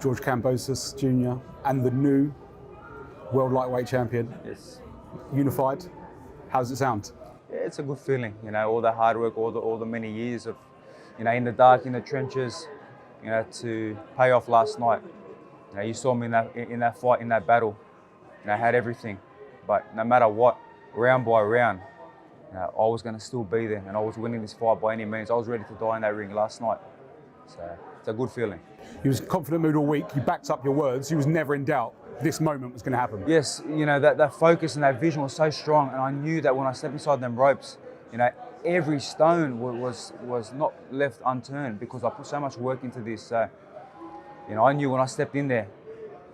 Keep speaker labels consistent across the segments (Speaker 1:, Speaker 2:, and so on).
Speaker 1: George Kambosos Jr. and the new world lightweight champion.
Speaker 2: Yes.
Speaker 1: Unified. How does it sound?
Speaker 2: Yeah, it's a good feeling, you know, all the hard work, all the many years of, you know, in the dark, in the trenches, you know, to pay off last night. You know, you saw me in that fight, in that battle. You know, I had everything, but no matter what, round by round, you know, I was going to still be there, and I was winning this fight by any means. I was ready to die in that ring last night, so it's a good feeling.
Speaker 1: You was confident mood all week. You backed up your words. You was never in doubt this moment was going to happen.
Speaker 2: Yes, you know, that focus and that vision was so strong, and I knew that when I stepped inside them ropes, you know, every stone was not left unturned because I put so much work into this. So, you know, I knew when I stepped in there,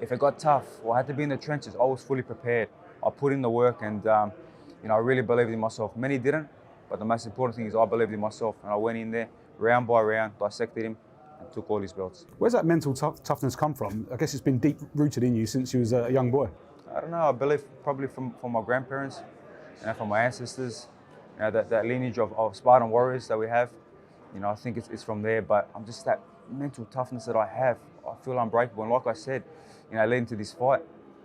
Speaker 2: if it got tough or I had to be in the trenches, I was fully prepared. I put in the work, and you know, I really believed in myself. Many didn't, but the most important thing is I believed in myself, and I went in there round by round, dissected him, and took all his belts.
Speaker 1: Where's that mental toughness come from? I guess it's been deep rooted in you since you was a young boy.
Speaker 2: I don't know. I believe probably from my grandparents, you know, from my ancestors. You know, that lineage of Spartan warriors that we have. You know, I think it's from there. But I'm just that mental toughness that I have. I feel unbreakable. And like I said, you know, leading to this fight,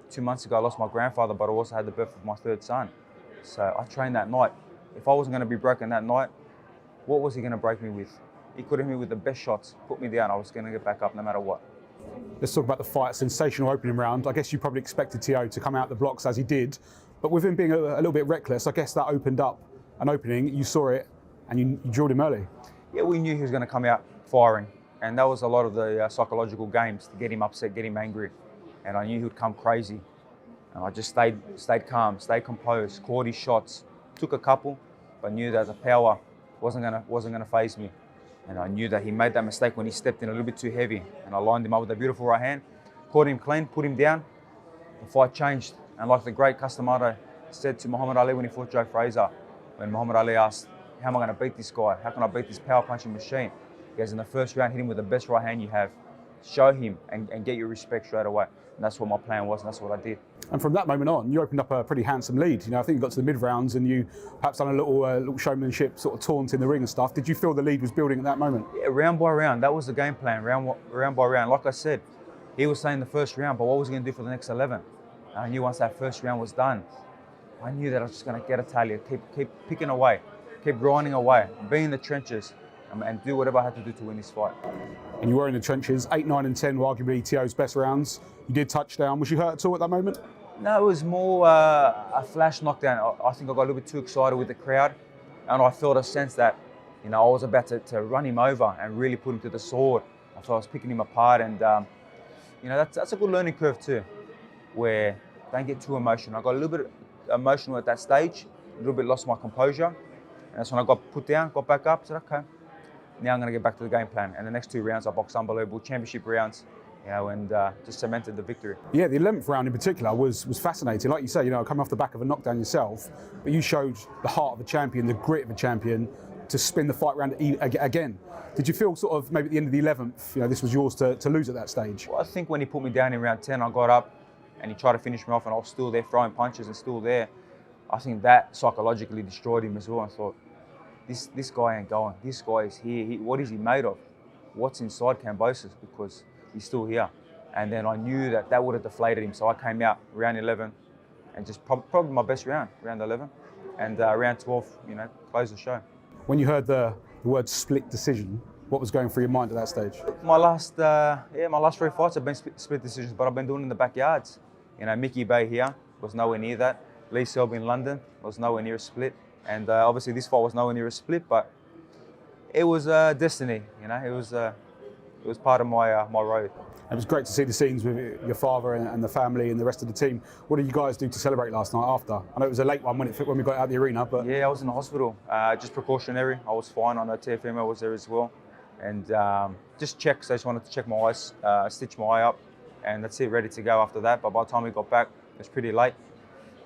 Speaker 2: 2 months ago I lost my grandfather, but I also had the birth of my third son. So I trained that night. If I wasn't going to be broken that night, what was he going to break me with? He could hit me with the best shots, put me down. I was going to get back up no matter what.
Speaker 1: Let's talk about the fight. Sensational opening round. I guess you probably expected Teo to come out the blocks as he did, but with him being a little bit reckless, I guess that opened up an opening. You saw it, and you drilled him early. Yeah, we knew he was going to come out firing, and that was a lot of the psychological games to get him upset, get him angry, and I knew he would come crazy. And I just stayed calm, stayed composed, caught his shots, took a couple, but knew that the power wasn't gonna faze me. And I knew that he made that mistake when he stepped in a little bit too heavy, and I lined him up with a beautiful right hand, caught him clean, put him down. The fight changed, and like the great Customato said to Muhammad Ali when he fought Joe Frazier, when Muhammad Ali asked, how am I going to beat this guy? How can I beat this power punching machine? He goes, in the first round, hit him with the best right hand you have. Show him and get your respect straight away. And that's what my plan was, and that's what I did. And from that moment on, you opened up a pretty handsome lead. You know, I think you got to the mid-rounds and you perhaps done a little showmanship, sort of taunt in the ring and stuff. Did you feel the lead was building at that moment? Yeah, round by round. That was the game plan, round by round. Like I said, he was saying the first round, but what was he going to do for the next 11? And I knew once that first round was done, I knew that I was just going to get a tally, keep picking away, keep grinding away, be in the trenches, and do whatever I had to do to win this fight. And you were in the trenches. 8, 9 and 10 were arguably Teo's best rounds. You did touchdown. Was you hurt at all at that moment? No, it was more a flash knockdown. I think I got a little bit too excited with the crowd, and I felt a sense that, you know, I was about to run him over and really put him to the sword. I thought I was picking him apart, and you know, that's a good learning curve too, where don't get too emotional. I got a little bit emotional at that stage, a little bit lost my composure, and that's when I got put down, got back up, said, okay, now I'm going to get back to the game plan. And the next 2 rounds I boxed unbelievable championship rounds, you know, and just cemented the victory. Yeah, the 11th round in particular was fascinating. Like you say, you know, coming off the back of a knockdown yourself, but you showed the heart of a champion, the grit of a champion, to spin the fight round again. Did you feel sort of maybe at the end of the 11th, you know, this was yours to lose at that stage? Well, I think when he put me down in round 10, I got up and he tried to finish me off, and I was still there throwing punches and still there. I think that psychologically destroyed him as well. I thought, this guy ain't going. This guy is here. What is he made of? What's inside Kambosos? Because he's still here. And then I knew that would have deflated him. So I came out round 11 and just probably my best round 11. And round 12, you know, closed the show. When you heard the word split decision, what was going through your mind at that stage? My last 3 fights have been split decisions, but I've been doing it in the backyards. You know, Mickey Bay here was nowhere near that. Lee Selby in London was nowhere near a split. And obviously this fight was nowhere near a split, but it was destiny. You know, it was part of my road. It was great to see the scenes with your father and the family and the rest of the team. What did you guys do to celebrate last night after? I know it was a late one when we got out of the arena, but... Yeah, I was in the hospital, just precautionary. I was fine. I know Teófimo was there as well. And just checks. I just wanted to check my eyes, stitch my eye up, and that's it, ready to go after that. But by the time we got back, it was pretty late.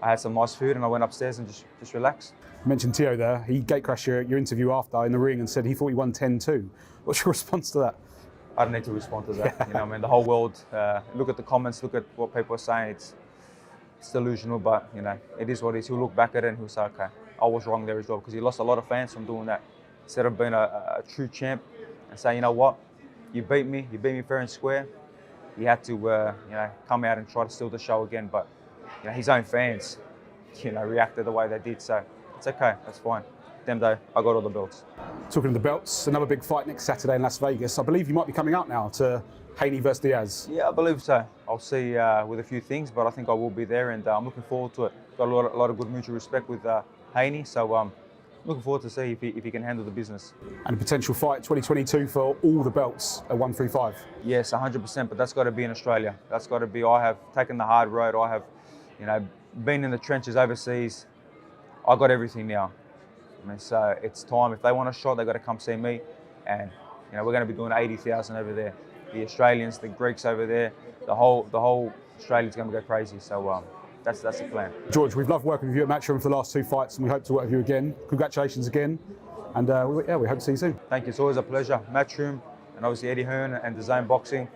Speaker 1: I had some nice food and I went upstairs and just relaxed. You mentioned Teo there. He gate crashed your interview after in the ring and said he thought he won 10-2. What's your response to that? I don't need to respond to that. You know, I mean, the whole world, look at the comments, look at what people are saying. It's delusional, but you know, it is what it is. He'll look back at it and he'll say, okay, I was wrong there as well, because he lost a lot of fans from doing that. Instead of being a true champ and saying, you know what, you beat me fair and square,
Speaker 2: he had to come out and try to steal the show again. But his own fans reacted the way they did. So it's okay. That's fine. Them though, I got all the belts.
Speaker 1: Talking of the belts, another big fight next Saturday in Las Vegas. I believe you might be coming out now to Haney versus Diaz.
Speaker 2: Yeah, I believe so. I'll see with a few things, but I think I will be there, and I'm looking forward to it. Got a lot of good mutual respect with Haney, so looking forward to see if he can handle the business.
Speaker 1: And a potential fight 2022 for all the belts at 135.
Speaker 2: Yes, 100%, but that's got to be in Australia. That's got to be. I have taken the hard road. I have, been in the trenches overseas. I got everything now. So it's time. If they want a shot, they've got to come see me. And we're going to be doing 80,000 over there. The Australians, the Greeks over there, the whole Australia's going to go crazy. So that's the plan.
Speaker 1: George, we've loved working with you at Matchroom for the last 2 fights, and we hope to work with you again. Congratulations again, and we hope to see you soon.
Speaker 2: Thank you. It's always a pleasure. Matchroom, and obviously Eddie Hearn and DAZN Boxing.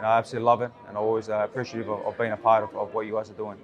Speaker 2: I absolutely love it, and I'm always appreciative of being a part of what you guys are doing.